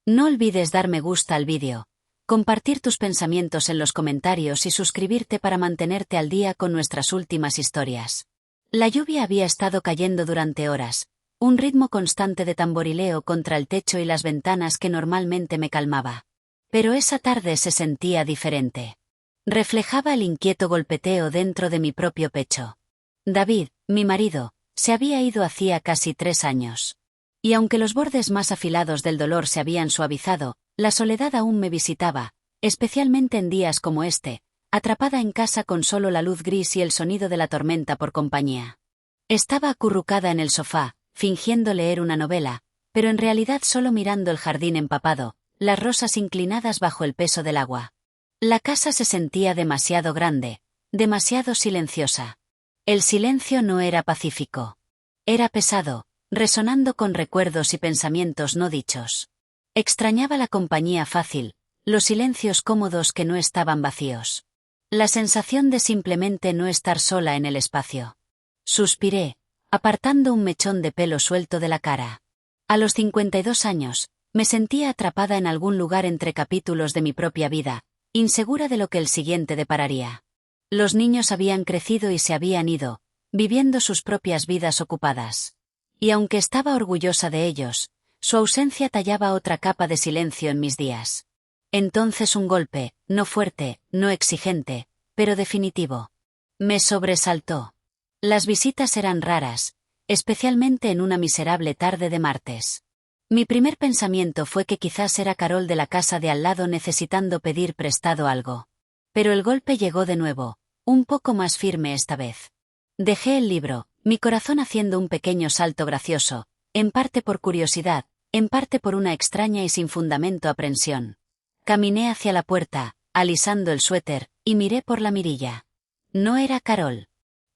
No olvides dar me gusta al vídeo, compartir tus pensamientos en los comentarios y suscribirte para mantenerte al día con nuestras últimas historias. La lluvia había estado cayendo durante horas, un ritmo constante de tamborileo contra el techo y las ventanas que normalmente me calmaba. Pero esa tarde se sentía diferente. Reflejaba el inquieto golpeteo dentro de mi propio pecho. David, mi marido, se había ido hacía casi 3 años. Y aunque los bordes más afilados del dolor se habían suavizado, la soledad aún me visitaba, especialmente en días como este, atrapada en casa con solo la luz gris y el sonido de la tormenta por compañía. Estaba acurrucada en el sofá, fingiendo leer una novela, pero en realidad solo mirando el jardín empapado, las rosas inclinadas bajo el peso del agua. La casa se sentía demasiado grande, demasiado silenciosa. El silencio no era pacífico. Era pesado, resonando con recuerdos y pensamientos no dichos. Extrañaba la compañía fácil, los silencios cómodos que no estaban vacíos. La sensación de simplemente no estar sola en el espacio. Suspiré, apartando un mechón de pelo suelto de la cara. A los 52 años, me sentía atrapada en algún lugar entre capítulos de mi propia vida, insegura de lo que el siguiente depararía. Los niños habían crecido y se habían ido, viviendo sus propias vidas ocupadas. Y aunque estaba orgullosa de ellos, su ausencia tallaba otra capa de silencio en mis días. Entonces un golpe, no fuerte, no exigente, pero definitivo. Me sobresaltó. Las visitas eran raras, especialmente en una miserable tarde de martes. Mi primer pensamiento fue que quizás era Carol de la casa de al lado necesitando pedir prestado algo. Pero el golpe llegó de nuevo, un poco más firme esta vez. Dejé el libro, mi corazón haciendo un pequeño salto gracioso, en parte por curiosidad, en parte por una extraña y sin fundamento aprensión. Caminé hacia la puerta, alisando el suéter, y miré por la mirilla. No era Carol.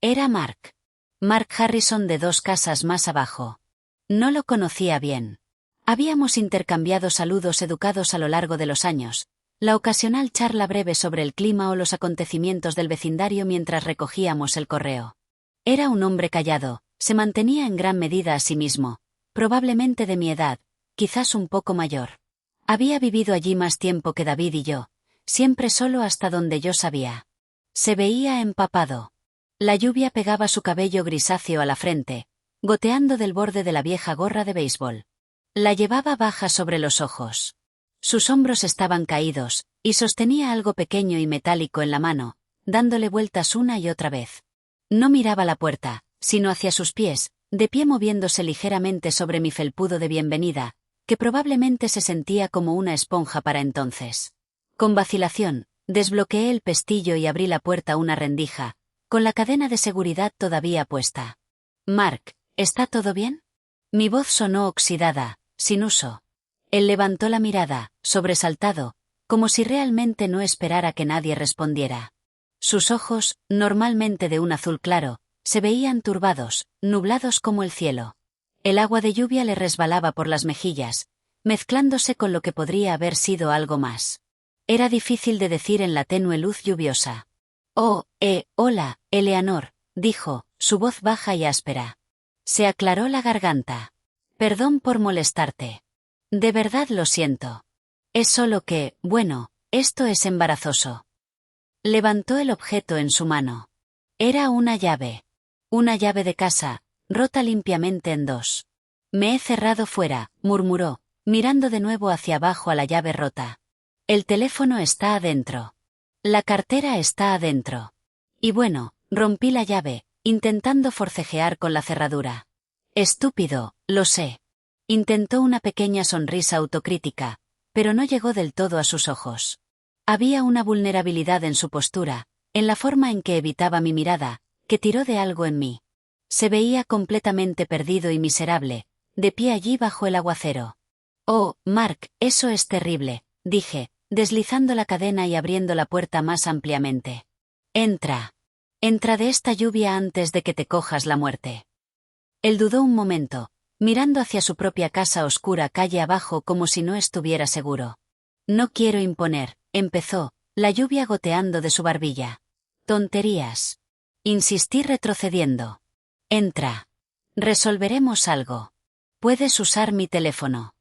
Era Mark. Mark Harrison de 2 casas más abajo. No lo conocía bien. Habíamos intercambiado saludos educados a lo largo de los años, la ocasional charla breve sobre el clima o los acontecimientos del vecindario mientras recogíamos el correo. Era un hombre callado, se mantenía en gran medida a sí mismo, probablemente de mi edad, quizás un poco mayor. Había vivido allí más tiempo que David y yo, siempre solo hasta donde yo sabía. Se veía empapado. La lluvia pegaba su cabello grisáceo a la frente, goteando del borde de la vieja gorra de béisbol. La llevaba baja sobre los ojos. Sus hombros estaban caídos, y sostenía algo pequeño y metálico en la mano, dándole vueltas una y otra vez. No miraba la puerta, sino hacia sus pies, de pie moviéndose ligeramente sobre mi felpudo de bienvenida, que probablemente se sentía como una esponja para entonces. Con vacilación, desbloqueé el pestillo y abrí la puerta una rendija, con la cadena de seguridad todavía puesta. «Mark, ¿está todo bien?» Mi voz sonó oxidada, sin uso. Él levantó la mirada, sobresaltado, como si realmente no esperara que nadie respondiera. Sus ojos, normalmente de un azul claro, se veían turbados, nublados como el cielo. El agua de lluvia le resbalaba por las mejillas, mezclándose con lo que podría haber sido algo más. Era difícil de decir en la tenue luz lluviosa. «Oh, hola, Eleanor», dijo, su voz baja y áspera. Se aclaró la garganta. «Perdón por molestarte. De verdad lo siento. Es solo que, bueno, esto es embarazoso». Levantó el objeto en su mano. Era una llave. Una llave de casa, rota limpiamente en 2. «Me he cerrado fuera», murmuró, mirando de nuevo hacia abajo a la llave rota. «El teléfono está adentro. La cartera está adentro. Y bueno», rompí la llave, intentando forcejear con la cerradura. «Estúpido, lo sé». Intentó una pequeña sonrisa autocrítica, pero no llegó del todo a sus ojos. Había una vulnerabilidad en su postura, en la forma en que evitaba mi mirada, que tiró de algo en mí. Se veía completamente perdido y miserable, de pie allí bajo el aguacero. «Oh, Mark, eso es terrible», dije, deslizando la cadena y abriendo la puerta más ampliamente. «Entra. Entra de esta lluvia antes de que te cojas la muerte». Él dudó un momento, mirando hacia su propia casa oscura calle abajo como si no estuviera seguro. «No quiero imponer», empezó, la lluvia goteando de su barbilla. «Tonterías». Insistí retrocediendo. «Entra. Resolveremos algo. Puedes usar mi teléfono».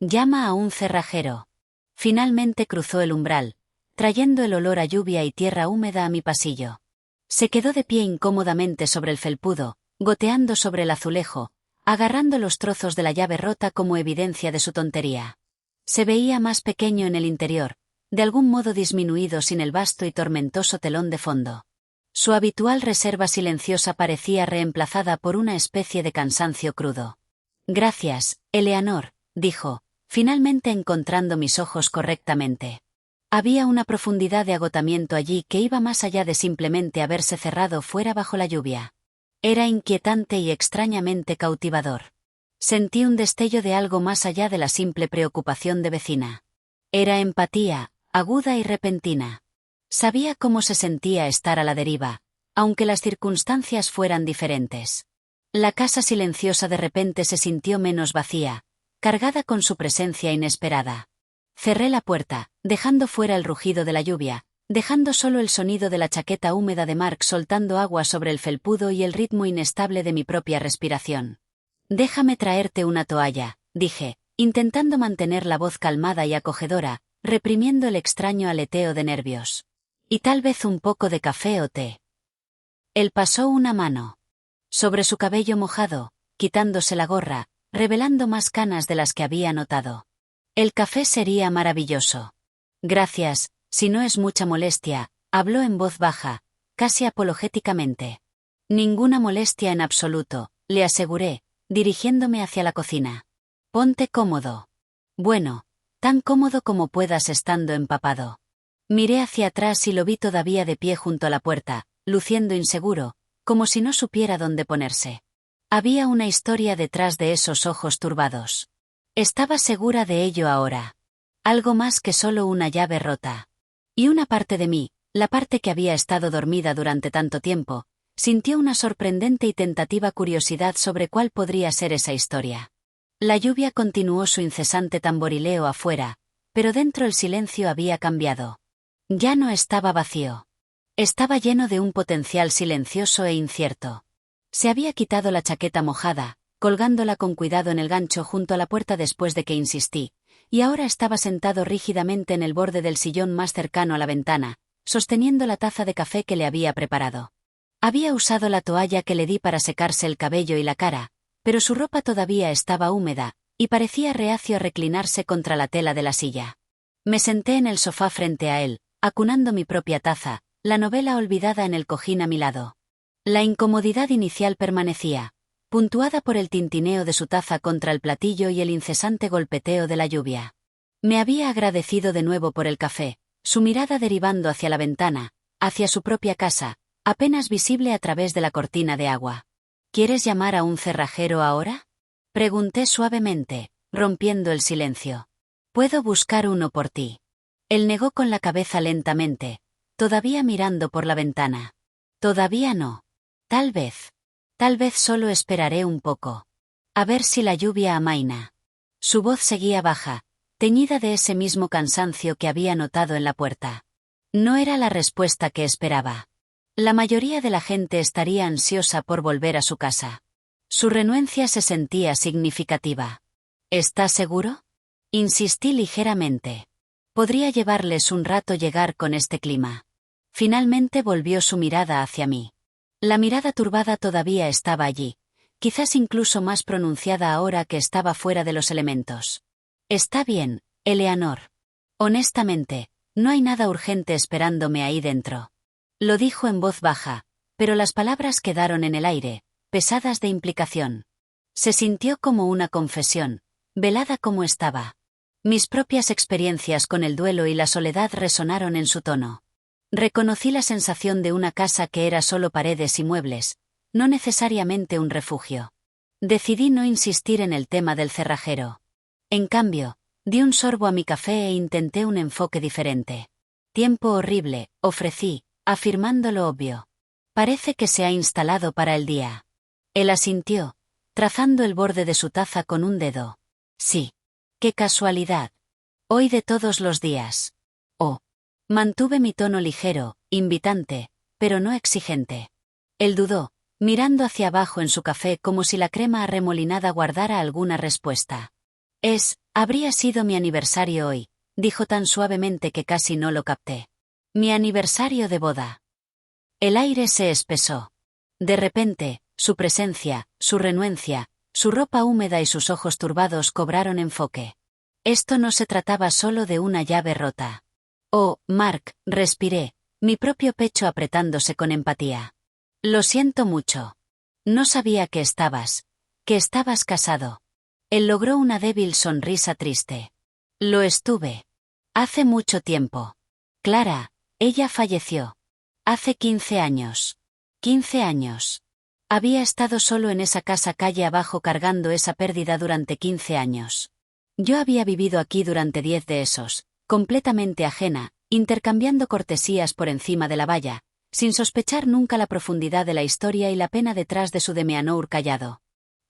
Llama a un cerrajero. Finalmente cruzó el umbral, trayendo el olor a lluvia y tierra húmeda a mi pasillo. Se quedó de pie incómodamente sobre el felpudo, goteando sobre el azulejo, agarrando los trozos de la llave rota como evidencia de su tontería. Se veía más pequeño en el interior, de algún modo disminuido sin el vasto y tormentoso telón de fondo. Su habitual reserva silenciosa parecía reemplazada por una especie de cansancio crudo. Gracias, Eleanor, dijo, finalmente encontrando mis ojos correctamente. Había una profundidad de agotamiento allí que iba más allá de simplemente haberse cerrado fuera bajo la lluvia. Era inquietante y extrañamente cautivador. Sentí un destello de algo más allá de la simple preocupación de vecina. Era empatía, aguda y repentina. Sabía cómo se sentía estar a la deriva, aunque las circunstancias fueran diferentes. La casa silenciosa de repente se sintió menos vacía, cargada con su presencia inesperada. Cerré la puerta, dejando fuera el rugido de la lluvia, dejando solo el sonido de la chaqueta húmeda de Mark soltando agua sobre el felpudo y el ritmo inestable de mi propia respiración. Déjame traerte una toalla, dije, intentando mantener la voz calmada y acogedora, reprimiendo el extraño aleteo de nervios. Y tal vez un poco de café o té. Él pasó una mano sobre su cabello mojado, quitándose la gorra, revelando más canas de las que había notado. El café sería maravilloso. Gracias, si no es mucha molestia, habló en voz baja, casi apologéticamente. Ninguna molestia en absoluto, le aseguré, dirigiéndome hacia la cocina. Ponte cómodo. Bueno, tan cómodo como puedas estando empapado. Miré hacia atrás y lo vi todavía de pie junto a la puerta, luciendo inseguro, como si no supiera dónde ponerse. Había una historia detrás de esos ojos turbados. Estaba segura de ello ahora. Algo más que solo una llave rota. Y una parte de mí, la parte que había estado dormida durante tanto tiempo, sintió una sorprendente y tentativa curiosidad sobre cuál podría ser esa historia. La lluvia continuó su incesante tamborileo afuera, pero dentro el silencio había cambiado. Ya no estaba vacío. Estaba lleno de un potencial silencioso e incierto. Se había quitado la chaqueta mojada, colgándola con cuidado en el gancho junto a la puerta después de que insistí, y ahora estaba sentado rígidamente en el borde del sillón más cercano a la ventana, sosteniendo la taza de café que le había preparado. Había usado la toalla que le di para secarse el cabello y la cara, pero su ropa todavía estaba húmeda, y parecía reacio a reclinarse contra la tela de la silla. Me senté en el sofá frente a él, acunando mi propia taza, la novela olvidada en el cojín a mi lado. La incomodidad inicial permanecía, puntuada por el tintineo de su taza contra el platillo y el incesante golpeteo de la lluvia. Me había agradecido de nuevo por el café, su mirada derivando hacia la ventana, hacia su propia casa, apenas visible a través de la cortina de agua. ¿Quieres llamar a un cerrajero ahora? Pregunté suavemente, rompiendo el silencio. Puedo buscar uno por ti. Él negó con la cabeza lentamente, todavía mirando por la ventana. Todavía no. Tal vez. Tal vez solo esperaré un poco. A ver si la lluvia amaina. Su voz seguía baja, teñida de ese mismo cansancio que había notado en la puerta. No era la respuesta que esperaba. La mayoría de la gente estaría ansiosa por volver a su casa. Su renuencia se sentía significativa. ¿Estás seguro? Insistí ligeramente. Podría llevarles un rato llegar con este clima. Finalmente volvió su mirada hacia mí. La mirada turbada todavía estaba allí, quizás incluso más pronunciada ahora que estaba fuera de los elementos. Está bien, Eleanor. Honestamente, no hay nada urgente esperándome ahí dentro. Lo dijo en voz baja, pero las palabras quedaron en el aire, pesadas de implicación. Se sintió como una confesión, velada como estaba. Mis propias experiencias con el duelo y la soledad resonaron en su tono. Reconocí la sensación de una casa que era solo paredes y muebles, no necesariamente un refugio. Decidí no insistir en el tema del cerrajero. En cambio, di un sorbo a mi café e intenté un enfoque diferente. Tiempo horrible, ofrecí, afirmando lo obvio. Parece que se ha instalado para el día. Él asintió, trazando el borde de su taza con un dedo. Sí. ¡Qué casualidad! Hoy de todos los días. Oh. Mantuve mi tono ligero, invitante, pero no exigente. Él dudó, mirando hacia abajo en su café como si la crema arremolinada guardara alguna respuesta. Habría sido mi aniversario hoy, dijo tan suavemente que casi no lo capté. Mi aniversario de boda. El aire se espesó. De repente, su presencia, su renuencia, su ropa húmeda y sus ojos turbados cobraron enfoque. Esto no se trataba solo de una llave rota. Oh, Mark, respiré, mi propio pecho apretándose con empatía. Lo siento mucho. No sabía que estabas casado. Él logró una débil sonrisa triste. Lo estuve. Hace mucho tiempo. Clara, ella falleció. Hace 15 años. 15 años. Había estado solo en esa casa calle abajo cargando esa pérdida durante 15 años. Yo había vivido aquí durante 10 de esos, completamente ajena, intercambiando cortesías por encima de la valla, sin sospechar nunca la profundidad de la historia y la pena detrás de su Demianour callado.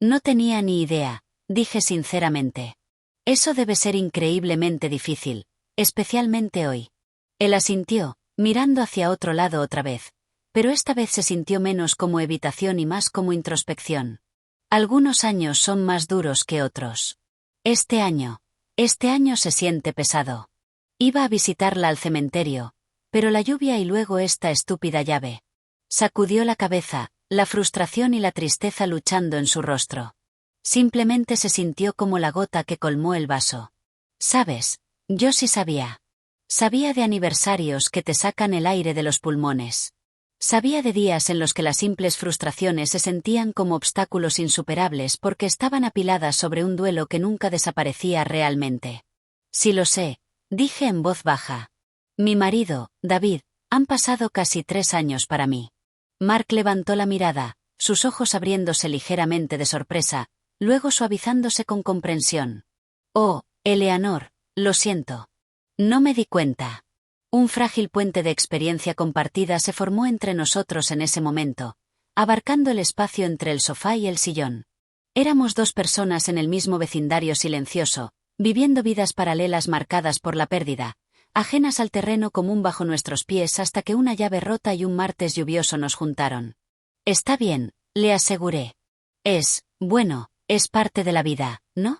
No tenía ni idea, dije sinceramente. Eso debe ser increíblemente difícil, especialmente hoy. Él asintió, mirando hacia otro lado otra vez, pero esta vez se sintió menos como evitación y más como introspección. Algunos años son más duros que otros. Este año se siente pesado. Iba a visitarla al cementerio, pero la lluvia y luego esta estúpida llave. Sacudió la cabeza, la frustración y la tristeza luchando en su rostro. Simplemente se sintió como la gota que colmó el vaso. ¿Sabes? Yo sí sabía. Sabía de aniversarios que te sacan el aire de los pulmones. Sabía de días en los que las simples frustraciones se sentían como obstáculos insuperables porque estaban apiladas sobre un duelo que nunca desaparecía realmente. Sí lo sé, dije en voz baja. Mi marido, David, han pasado casi 3 años para mí. Mark levantó la mirada, sus ojos abriéndose ligeramente de sorpresa, luego suavizándose con comprensión. Oh, Eleanor, lo siento. No me di cuenta. Un frágil puente de experiencia compartida se formó entre nosotros en ese momento, abarcando el espacio entre el sofá y el sillón. Éramos 2 personas en el mismo vecindario silencioso, viviendo vidas paralelas marcadas por la pérdida, ajenas al terreno común bajo nuestros pies hasta que una llave rota y un martes lluvioso nos juntaron. Está bien, le aseguré. Bueno, es parte de la vida, ¿no?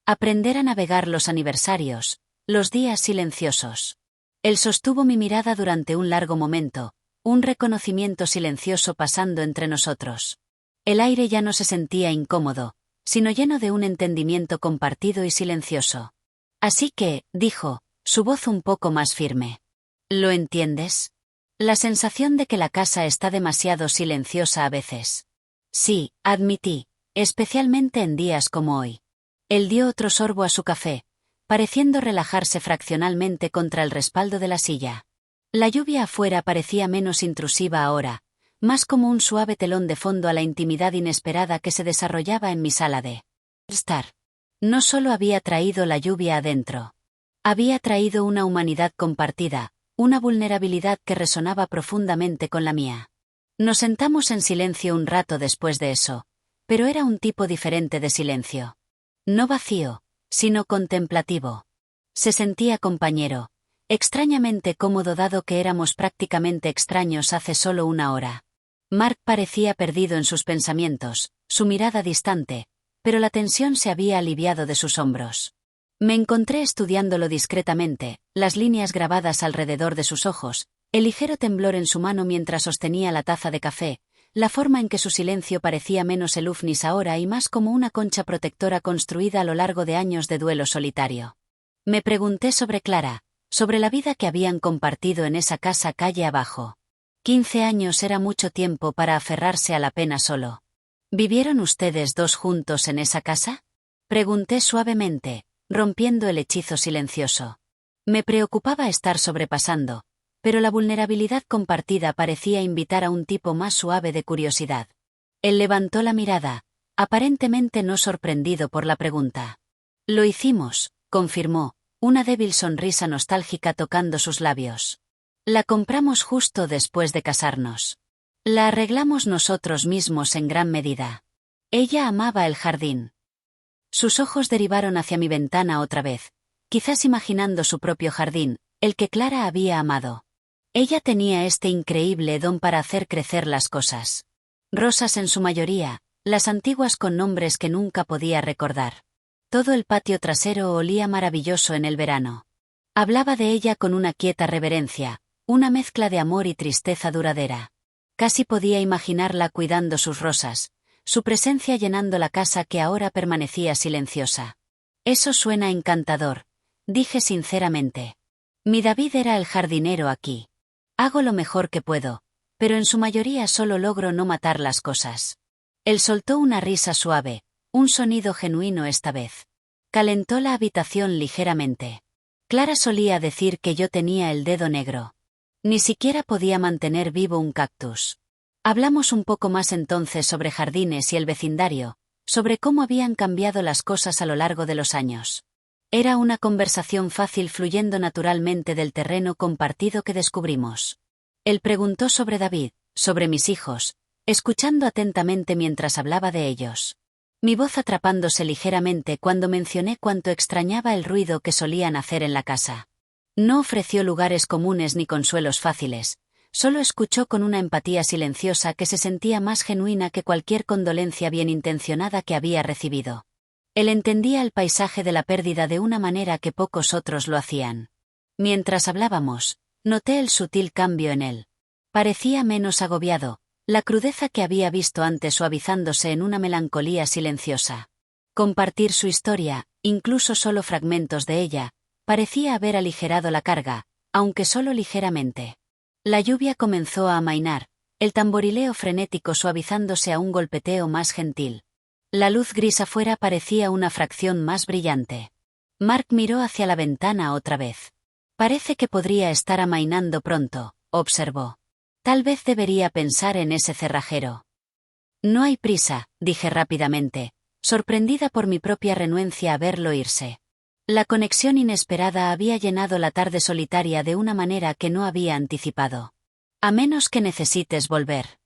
Aprender a navegar los aniversarios, los días silenciosos. Él sostuvo mi mirada durante un largo momento, un reconocimiento silencioso pasando entre nosotros. El aire ya no se sentía incómodo, sino lleno de un entendimiento compartido y silencioso. Así que, dijo, su voz un poco más firme. ¿Lo entiendes? La sensación de que la casa está demasiado silenciosa a veces. Sí, admití, especialmente en días como hoy. Él dio otro sorbo a su café, pareciendo relajarse fraccionalmente contra el respaldo de la silla. La lluvia afuera parecía menos intrusiva ahora, más como un suave telón de fondo a la intimidad inesperada que se desarrollaba en mi sala de estar. No solo había traído la lluvia adentro. Había traído una humanidad compartida, una vulnerabilidad que resonaba profundamente con la mía. Nos sentamos en silencio un rato después de eso, pero era un tipo diferente de silencio. No vacío, sino contemplativo. Se sentía compañero, extrañamente cómodo dado que éramos prácticamente extraños hace solo una hora. Mark parecía perdido en sus pensamientos, su mirada distante, pero la tensión se había aliviado de sus hombros. Me encontré estudiándolo discretamente, las líneas grabadas alrededor de sus ojos, el ligero temblor en su mano mientras sostenía la taza de café, la forma en que su silencio parecía menos elufnis ahora y más como una concha protectora construida a lo largo de años de duelo solitario. Me pregunté sobre Clara, sobre la vida que habían compartido en esa casa calle abajo. 15 años era mucho tiempo para aferrarse a la pena solo. ¿Vivieron ustedes 2 juntos en esa casa? Pregunté suavemente, rompiendo el hechizo silencioso. Me preocupaba estar sobrepasando, pero la vulnerabilidad compartida parecía invitar a un tipo más suave de curiosidad. Él levantó la mirada, aparentemente no sorprendido por la pregunta. Lo hicimos, confirmó, una débil sonrisa nostálgica tocando sus labios. La compramos justo después de casarnos. La arreglamos nosotros mismos en gran medida. Ella amaba el jardín. Sus ojos derivaron hacia mi ventana otra vez, quizás imaginando su propio jardín, el que Clara había amado. Ella tenía este increíble don para hacer crecer las cosas. Rosas en su mayoría, las antiguas con nombres que nunca podía recordar. Todo el patio trasero olía maravilloso en el verano. Hablaba de ella con una quieta reverencia, una mezcla de amor y tristeza duradera. Casi podía imaginarla cuidando sus rosas, su presencia llenando la casa que ahora permanecía silenciosa. Eso suena encantador, dije sinceramente. Mi David era el jardinero aquí. Hago lo mejor que puedo, pero en su mayoría solo logro no matar las cosas. Él soltó una risa suave, un sonido genuino esta vez. Calentó la habitación ligeramente. Clara solía decir que yo tenía el dedo negro. Ni siquiera podía mantener vivo un cactus. Hablamos un poco más entonces sobre jardines y el vecindario, sobre cómo habían cambiado las cosas a lo largo de los años. Era una conversación fácil fluyendo naturalmente del terreno compartido que descubrimos. Él preguntó sobre David, sobre mis hijos, escuchando atentamente mientras hablaba de ellos. Mi voz atrapándose ligeramente cuando mencioné cuánto extrañaba el ruido que solían hacer en la casa. No ofreció lugares comunes ni consuelos fáciles, solo escuchó con una empatía silenciosa que se sentía más genuina que cualquier condolencia bien intencionada que había recibido. Él entendía el paisaje de la pérdida de una manera que pocos otros lo hacían. Mientras hablábamos, noté el sutil cambio en él. Parecía menos agobiado, la crudeza que había visto antes suavizándose en una melancolía silenciosa. Compartir su historia, incluso solo fragmentos de ella, parecía haber aligerado la carga, aunque solo ligeramente. La lluvia comenzó a amainar, el tamborileo frenético suavizándose a un golpeteo más gentil. La luz gris afuera parecía una fracción más brillante. Mark miró hacia la ventana otra vez. Parece que podría estar amainando pronto, observó. Tal vez debería pensar en ese cerrajero. No hay prisa, dije rápidamente, sorprendida por mi propia renuencia a verlo irse. La conexión inesperada había llenado la tarde solitaria de una manera que no había anticipado. A menos que necesites volver.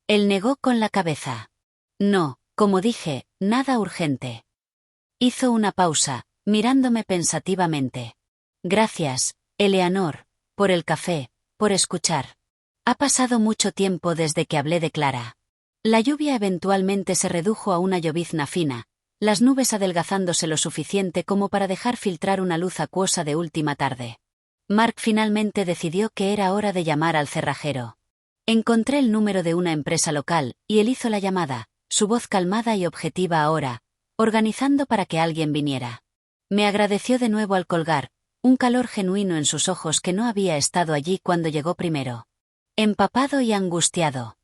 Él negó con la cabeza. No, como dije, nada urgente. Hizo una pausa, mirándome pensativamente. Gracias, Eleanor, por el café, por escuchar. Ha pasado mucho tiempo desde que hablé de Clara. La lluvia eventualmente se redujo a una llovizna fina, las nubes adelgazándose lo suficiente como para dejar filtrar una luz acuosa de última tarde. Mark finalmente decidió que era hora de llamar al cerrajero. Encontré el número de una empresa local, y él hizo la llamada, su voz calmada y objetiva ahora, organizando para que alguien viniera. Me agradeció de nuevo al colgar, un calor genuino en sus ojos que no había estado allí cuando llegó primero. Empapado y angustiado.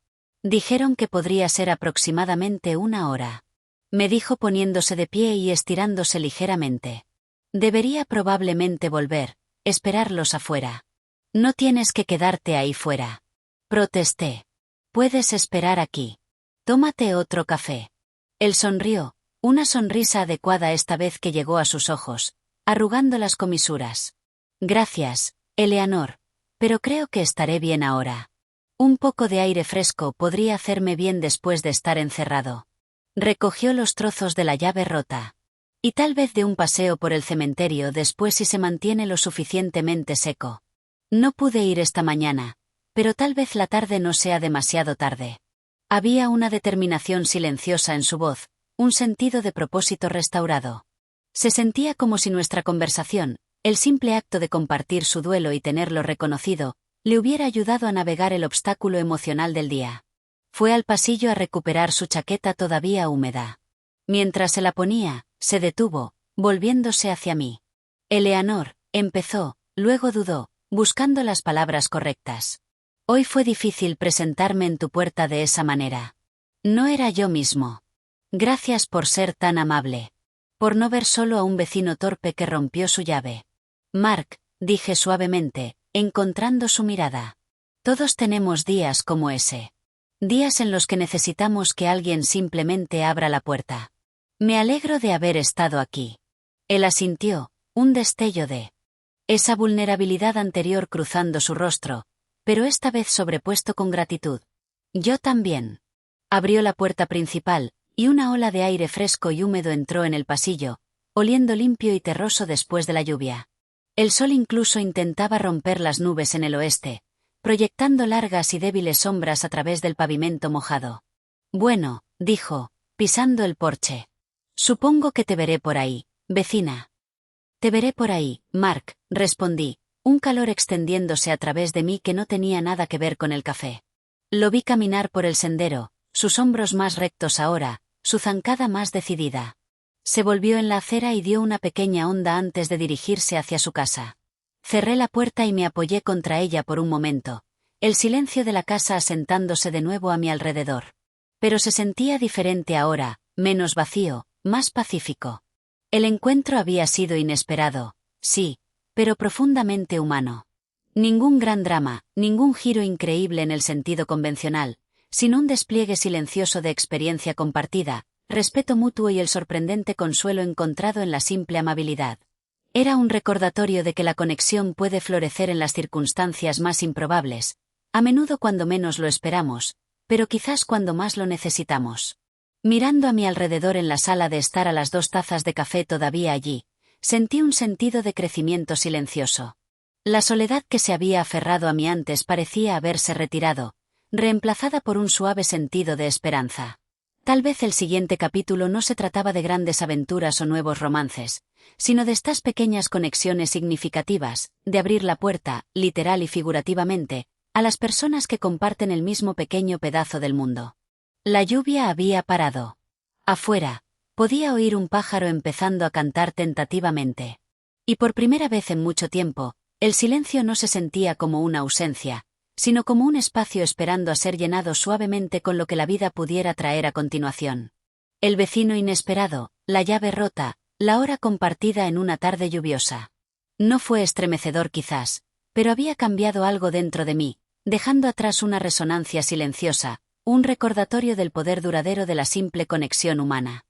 Dijeron que podría ser aproximadamente 1 hora. Me dijo poniéndose de pie y estirándose ligeramente. Debería probablemente volver, esperarlos afuera. No tienes que quedarte ahí fuera. Protesté. Puedes esperar aquí. Tómate otro café. Él sonrió, una sonrisa adecuada esta vez que llegó a sus ojos, arrugando las comisuras. Gracias, Eleanor, pero creo que estaré bien ahora. Un poco de aire fresco podría hacerme bien después de estar encerrado. Recogió los trozos de la llave rota. Y tal vez de un paseo por el cementerio después si se mantiene lo suficientemente seco. No pude ir esta mañana, pero tal vez la tarde no sea demasiado tarde. Había una determinación silenciosa en su voz, un sentido de propósito restaurado. Se sentía como si nuestra conversación, el simple acto de compartir su duelo y tenerlo reconocido, le hubiera ayudado a navegar el obstáculo emocional del día. Fue al pasillo a recuperar su chaqueta todavía húmeda. Mientras se la ponía, se detuvo, volviéndose hacia mí. Eleanor, empezó, luego dudó, buscando las palabras correctas. Hoy fue difícil presentarme en tu puerta de esa manera. No era yo mismo. Gracias por ser tan amable. Por no ver solo a un vecino torpe que rompió su llave. Mark, dije suavemente, encontrando su mirada. Todos tenemos días como ese. Días en los que necesitamos que alguien simplemente abra la puerta. Me alegro de haber estado aquí. Él asintió, un destello de esa vulnerabilidad anterior cruzando su rostro, pero esta vez sobrepuesto con gratitud. Yo también. Abrió la puerta principal, y una ola de aire fresco y húmedo entró en el pasillo, oliendo limpio y terroso después de la lluvia. El sol incluso intentaba romper las nubes en el oeste, proyectando largas y débiles sombras a través del pavimento mojado. Bueno, dijo, pisando el porche. Supongo que te veré por ahí, vecina. Te veré por ahí, Mark, respondí, un calor extendiéndose a través de mí que no tenía nada que ver con el café. Lo vi caminar por el sendero, sus hombros más rectos ahora, su zancada más decidida. Se volvió en la acera y dio una pequeña onda antes de dirigirse hacia su casa. Cerré la puerta y me apoyé contra ella por un momento, el silencio de la casa asentándose de nuevo a mi alrededor. Pero se sentía diferente ahora, menos vacío, más pacífico. El encuentro había sido inesperado, sí, pero profundamente humano. Ningún gran drama, ningún giro increíble en el sentido convencional, sino un despliegue silencioso de experiencia compartida, respeto mutuo y el sorprendente consuelo encontrado en la simple amabilidad. Era un recordatorio de que la conexión puede florecer en las circunstancias más improbables, a menudo cuando menos lo esperamos, pero quizás cuando más lo necesitamos. Mirando a mi alrededor en la sala de estar a las 2 tazas de café todavía allí, sentí un sentido de crecimiento silencioso. La soledad que se había aferrado a mí antes parecía haberse retirado, reemplazada por un suave sentido de esperanza. Tal vez el siguiente capítulo no se trataba de grandes aventuras o nuevos romances, sino de estas pequeñas conexiones significativas, de abrir la puerta, literal y figurativamente, a las personas que comparten el mismo pequeño pedazo del mundo. La lluvia había parado. Afuera, podía oír un pájaro empezando a cantar tentativamente. Y por primera vez en mucho tiempo, el silencio no se sentía como una ausencia, sino como un espacio esperando a ser llenado suavemente con lo que la vida pudiera traer a continuación. El vecino inesperado, la llave rota, la hora compartida en una tarde lluviosa. No fue estremecedor quizás, pero había cambiado algo dentro de mí, dejando atrás una resonancia silenciosa, un recordatorio del poder duradero de la simple conexión humana.